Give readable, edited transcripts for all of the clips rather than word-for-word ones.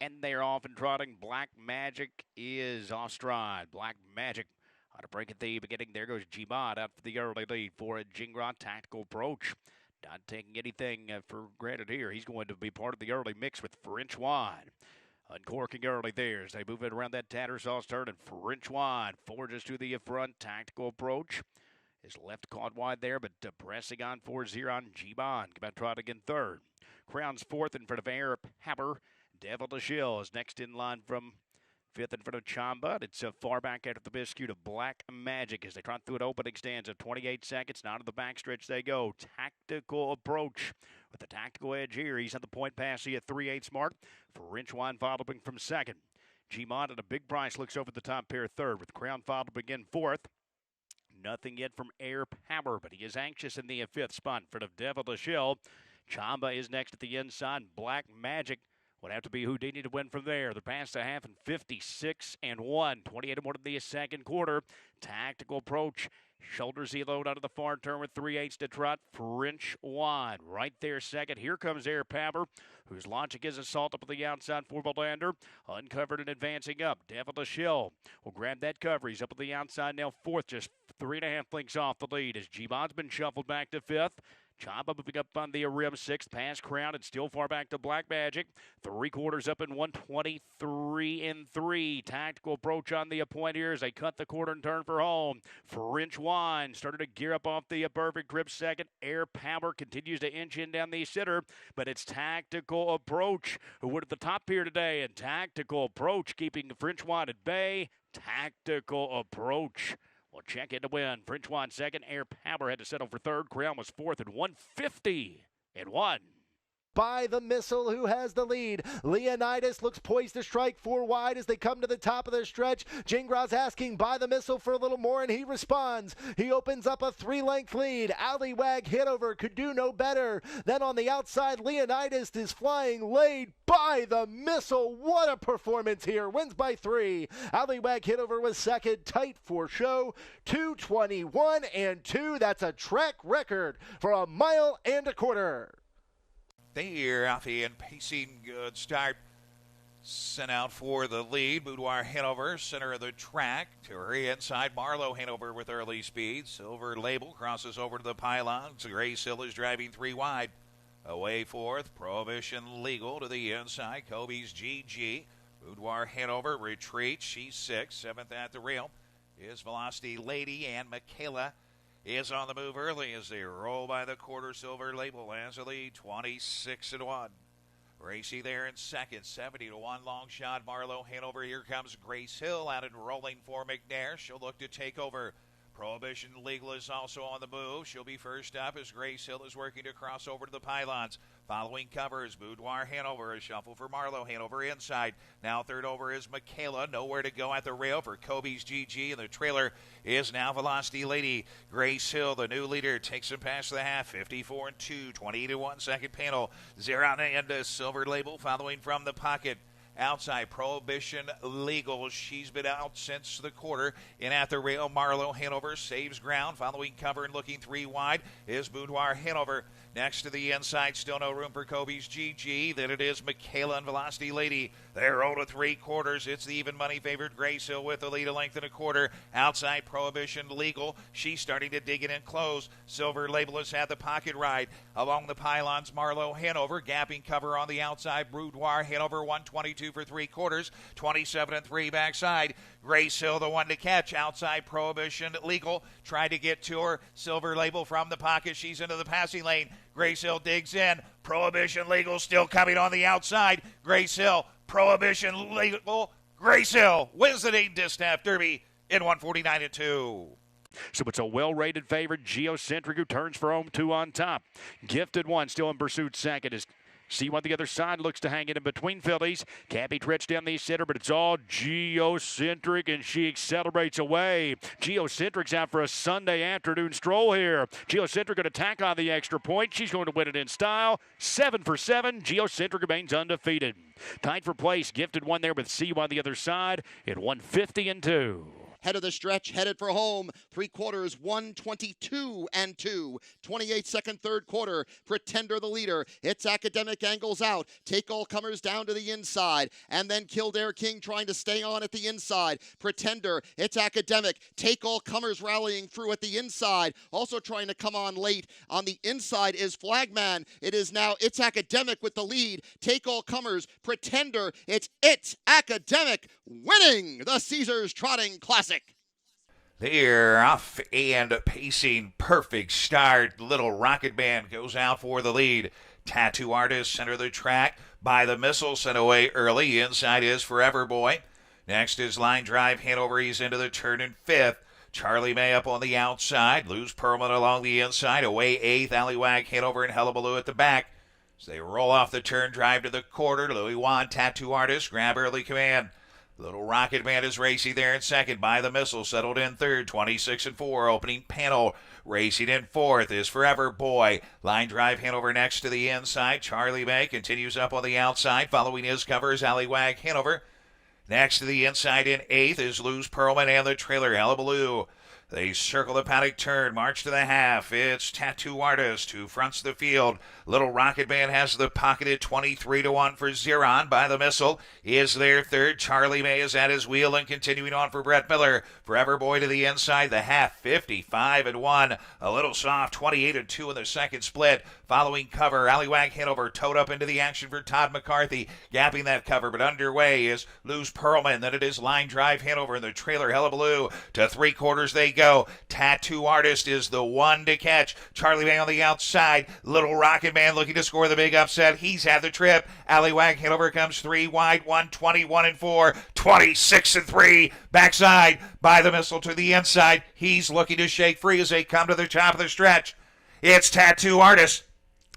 And they're off and trotting. Black Magic is off stride. Black Magic on a break at the beginning. There goes G-Mod out for the early lead for a Jingrod tactical approach. Not taking anything for granted here. He's going to be part of the early mix with French Wine. Uncorking early there as they move it around that Tattersall's turn, and French Wine forges to the front. Tactical approach is left caught wide there, but pressing on for Zeron. G-Bond about trotting in third. Crown's fourth in front of Harrah. Devil to Shill is next in line from fifth in front of Chamba. It's far back after the biscuit of Black Magic as they trot through an opening stands of 28 seconds. Now to the backstretch they go. Tactical approach with the tactical edge here. He's at the point pass here at 3/8 mark. French Wine following from second. G-Mod at a big price looks over the top pair third with Crown following in fourth. Nothing yet from Air Power, but he is anxious in the fifth spot in front of Devil to Shill. Chamba is next at the inside. Black Magic would have to be Houdini to win from there. They're past a half and 56-1. 28-1 in the second quarter. Tactical approach. Shoulders he load out of the far turn with 3/8 to trot. French Wine right there second. Here comes Air Power, who's launching his assault up on the outside for Belander. Uncovered and advancing up. Devil to Shill will grab that cover. He's up on the outside now fourth, just 3.5 lengths off the lead as G-Mod's been shuffled back to fifth. Chamba moving up on the rim, sixth, past Crown, and still far back to Black Magic. 3/4 up in 123-3. Tactical approach on the point here as they cut the quarter and turn for home. French Wine started to gear up off the perfect grip second. Air Power continues to inch in down the center, but it's Tactical Approach who would at the top here today, and Tactical Approach keeping French Wine at bay. Tactical Approach will check in to win. French Wine second. Air Power had to settle for third. Crown was fourth at 150-1. By the Missile, who has the lead. Leonidas looks poised to strike four wide as they come to the top of the stretch. Jingrod's asking By the Missile for a little more, and he responds. He opens up a 3-length lead. Allywag Hanover could do no better. Then on the outside, Leonidas is flying laid by the Missile. What a performance here. Wins by 3. Allywag Hanover was second, tight for show. 2:21-2. That's a track record for a 1.25 miles. There, Alfie and Pacing, good start. Sent out for the lead. Boudoir Hanover, center of the track. To her inside, Marlowe Hanover with early speed. Silver Label crosses over to the pylons. Grace Hill is driving 3 wide. Away fourth, Prohibition Legal to the inside. Kobe's GG. Boudoir Hanover retreats. She's 6th. 7th at the rail is Velocity Lady, and Michaela is on the move early as they roll by the quarter. Silver Label has a lead, 26-1. Racy there in second, 70-1 long shot. Marlowe Hanover. Here comes Grace Hill out and rolling for McNair. She'll look to take over. Prohibition Legal is also on the move. She'll be first up as Grace Hill is working to cross over to the pylons. Following covers, Boudoir Hanover. A shuffle for Marlowe Hanover inside. Now third over is Michaela. Nowhere to go at the rail for Kobe's GG. And the trailer is now Velocity Lady. Grace Hill, the new leader, takes him past the half. 54-2, 28-1 second panel. Zeron and Silver Label following from the pocket. Outside, Prohibition Legal. She's been out since the quarter. In at the rail, Marlowe Hanover saves ground. Following cover and looking 3 wide is Boudoir Hanover. Next to the inside, still no room for Kobe's GG. Then it is Michaela and Velocity Lady. They're rolled to 3/4. It's the even money favored Grace Hill with the lead, 1.25 lengths. Outside, Prohibition Legal. She's starting to dig it in close. Silver Label has had the pocket ride. Along the pylons, Marlowe Hanover. Gapping cover on the outside. Boudoir Hanover, 122 for 3/4. 27-3 backside. Grace Hill, the one to catch. Outside, Prohibition Legal. Tried to get to her. Silver Label from the pocket. She's into the passing lane. Grace Hill digs in. Prohibition Legal still coming on the outside. Grace Hill, Prohibition Legal. Grace Hill wins the Dayton Distaff Derby in 149-2. So it's a well-rated favorite, Geocentric, who turns for home 2 on top. Gifted One still in pursuit second is See what the other side looks to hang it in between fillies. Cappy Tretch down the center, but it's all Geocentric, and she accelerates away. Geocentric's out for a Sunday afternoon stroll here. Geocentric going to tack on the extra point. She's going to win it in style. 7 for 7. Geocentric remains undefeated. Tied for place. Gifted One there with See on the other side at 150-2. Head of the stretch, headed for home. 3/4, 1:22 and 2. 28-second third quarter. Pretender the leader. It's Academic angles out. Take All Comers down to the inside. And then Kildare King trying to stay on at the inside. Pretender, it's Academic. Take All Comers rallying through at the inside. Also trying to come on late. On the inside is Flagman. It is now It's Academic with the lead. Take All Comers. Pretender, it's Academic winning the Caesars Trotting Classic. They're off and pacing. Perfect start. Little Rocket Band goes out for the lead. Tattoo Artist center the track. By the Missile sent away early. Inside is Forever Boy. Next is Line Drive Hanover. He's into the turn in fifth. Charlie May up on the outside. Lose Perlman along the inside. Away eighth. Allywag Hanover and Hullabaloo at the back. As they roll off the turn, drive to the quarter. Louis Wan, Tattoo Artist, grab early command. Little Rocket Band is racing there in second. By the Missile settled in third. 26 and 4. Opening panel. Racing in fourth is Forever Boy. Line Drive Hanover next to the inside. Charlie May continues up on the outside. Following his cover is Allywag Hanover. Next to the inside in eighth is Lose Perlman and the trailer Hullabaloo. They circle the paddock turn, march to the half. It's Tattoo Artist who fronts the field. Little Rocket Band has the pocket at 23-1 for Zeron. By the Missile is their third. Charlie May is at his wheel and continuing on for Brett Miller. Forever Boy to the inside. The half 55-1. A little soft 28-2 in the second split. Following cover, Allywag Hanover towed up into the action for Todd McCarthy. Gapping that cover, but underway is Lose Perlman. Then it is Line Drive Hanover and the trailer Hullabaloo. To 3/4 they go. Tattoo Artist is the one to catch. Charlie May on the outside. Little Rocket Man looking to score the big upset. He's had the trip. Allywag Hanover comes 3 wide. 121 and 4. 26 and 3. Backside. By the Missile to the inside. He's looking to shake free as they come to the top of the stretch. It's Tattoo Artist.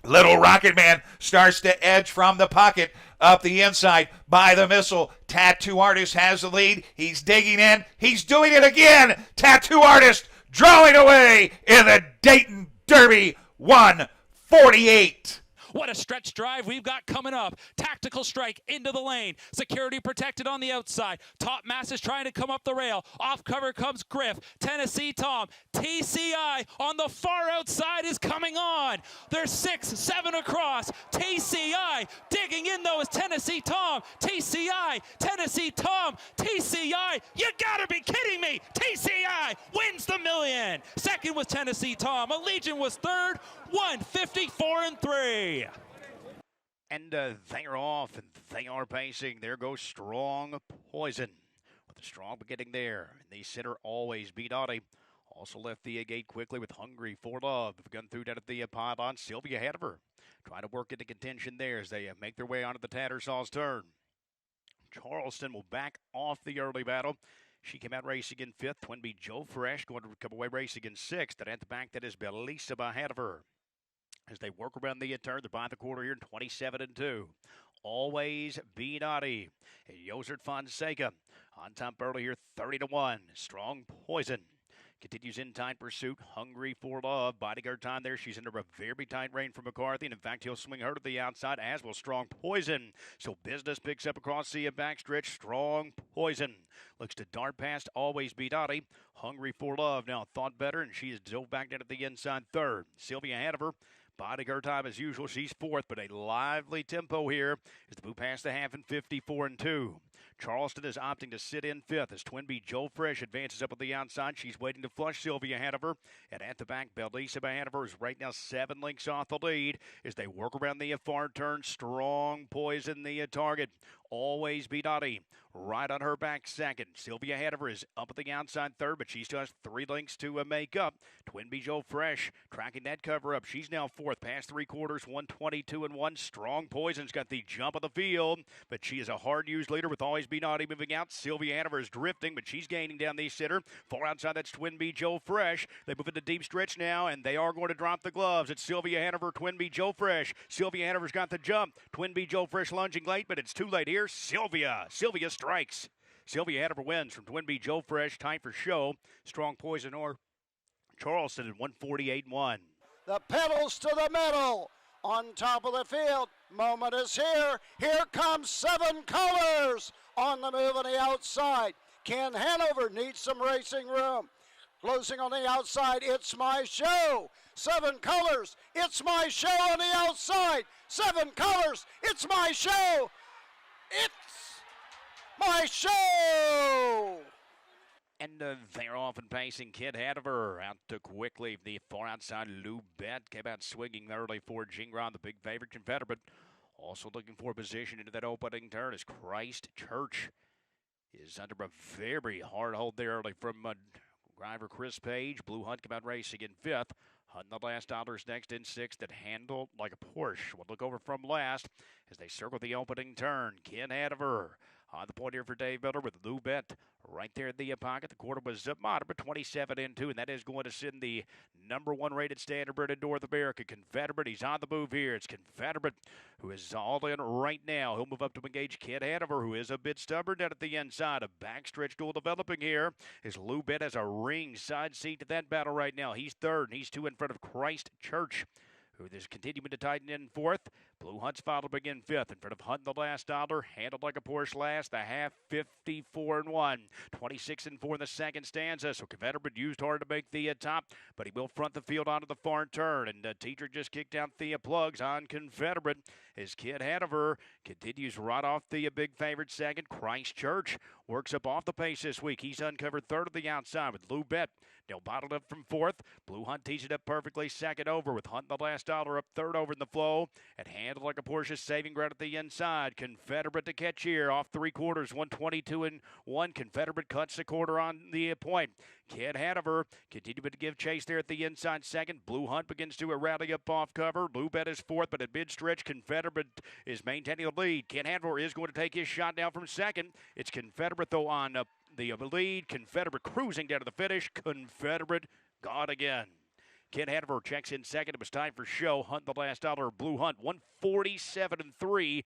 Little Rocket Man starts to edge from the pocket up the inside. By the Missile. Tattoo Artist has the lead. He's digging in. He's doing it again. Tattoo Artist drawing away in the Dayton Derby. 148. What a stretch drive we've got coming up. Tactical strike into the lane. Security protected on the outside. Top Mass is trying to come up the rail. Off cover comes Griff. Tennessee Tom. TCI on the far outside is coming on. There's 6, 7 across. TCI digging in though is Tennessee Tom. TCI, Tennessee Tom, TCI. You gotta be kidding me. TCI wins the million. Second was Tennessee Tom. Allegiant was third. 154 and 3. And they're off, and they are pacing. There goes Strong Poison. With a strong beginning there. And the center always beat Audie. Also left the gate quickly with Hungry for Love. They've gone through down at the pylon. Sylvia Hanover trying to work into contention there as they make their way onto the Tattersall's turn. Charleston will back off the early battle. She came out racing in fifth. Twin B Joe Fresh going to come away racing in sixth. And at the back, that is Belisa Hanover. As they work around the turn, they're by the quarter here in 27 and 2. Always Be Naughty. Yozert Fonseca on top early here, 30-1. Strong Poison continues in tight pursuit. Hungry for Love. Bodyguard time there. She's under a very tight rein from McCarthy. And in fact, he'll swing her to the outside, as will Strong Poison. So Business picks up across the backstretch. Strong Poison looks to dart past Always Be Naughty. Hungry for Love now thought better, and she is dove back down at the inside third. Sylvia Hanover. Bodyguard time as usual. She's fourth, but a lively tempo here as the move past the half in 54 and 2. Charleston is opting to sit in fifth as Twin B Joe Fresh advances up on the outside. She's waiting to flush Sylvia Hanover. And at the back, Belisa Hanover is right now 7 lengths off the lead as they work around the far turn. Strong Poison the target. Always Be Naughty right on her back second. Sylvia Hanover is up at the outside third, but she still has 3 lengths to make up. Twin B Joe Fresh tracking that cover up. She's now fourth, past 3/4, 122 and 1. Strong Poison's got the jump of the field, but she is a hard-used leader with Always Be Naughty moving out. Sylvia Hanover is drifting, but she's gaining down the center. Far outside, that's Twin B Joe Fresh. They move into deep stretch now, and they are going to drop the gloves. It's Sylvia Hanover, Twin B Joe Fresh. Sylvia Hanover's got the jump. Twin B Joe Fresh lunging late, but it's too late here. Sylvia strikes. Sylvia Hanover wins from Twin B Joe Fresh. Time for show. Strong Poison or Charleston at 148-1. The pedals to the metal. On top of the field. Moment is here. Here comes 7 colors on the move on the outside. Ken Hanover needs some racing room. Closing on the outside, It's My Show. 7 Colors, It's My Show on the outside. 7 Colors, It's My Show. It's My Show. And they're off and pacing. Ken Hanover out to quickly. The far outside Lou Bet came out swinging early for Gingron, the big favorite Confederate. Also looking for position into that opening turn as Christ Church is under a very hard hold there early from driver Chris Page. Blue Hunt come out racing in 5th. Hunt the last dollars next in 6th that handled like a Porsche. We'll look over from last as they circle the opening turn. Ken Hanover on the point here for Dave Miller with Lou Bent right there in the pocket. The quarter was moderate, 27 and 2, and that is going to send the number 1 rated standardbred in North America, Confederate. He's on the move here. It's Confederate who is all in right now. He'll move up to engage Ken Hanover, who is a bit stubborn down at the inside. A backstretch duel developing here as Lou Bent has a ringside seat to that battle right now. He's 3rd, and he's 2 in front of Christ Church, who is continuing to tighten in 4th. Blue Hunt's followed in 5th in front of Hunt the last dollar. Handled like a Porsche last. The half 54 and 1. 26 and 4 in the second stanza. So Confederate used hard to make the top, but he will front the field onto the far turn. And Teacher just kicked out the plugs on Confederate as Ken Hanover continues right off the big favorite second. Christ Church works up off the pace this week. He's uncovered 3rd of the outside with Lou Bet. They'll bottled up from 4th. Blue Hunt tees it up perfectly 2nd over with Hunt the last dollar up 3rd over in the flow. And handled like a Porsche, saving ground at the inside. Confederate to catch here off 3 quarters, 122 and 1. Confederate cuts the quarter on the point. Ken Hanover continuing to give chase there at the inside 2nd. Blue Hunt begins to rally up off cover. Lou Bet is 4th, but at mid-stretch, Confederate is maintaining the lead. Ken Hanover is going to take his shot down from 2nd. It's Confederate, though, on the lead. Confederate cruising down to the finish. Confederate gone again. Ken Hanover checks in 2nd. It was time for show. Hunt the last dollar. Blue Hunt 147 and 3.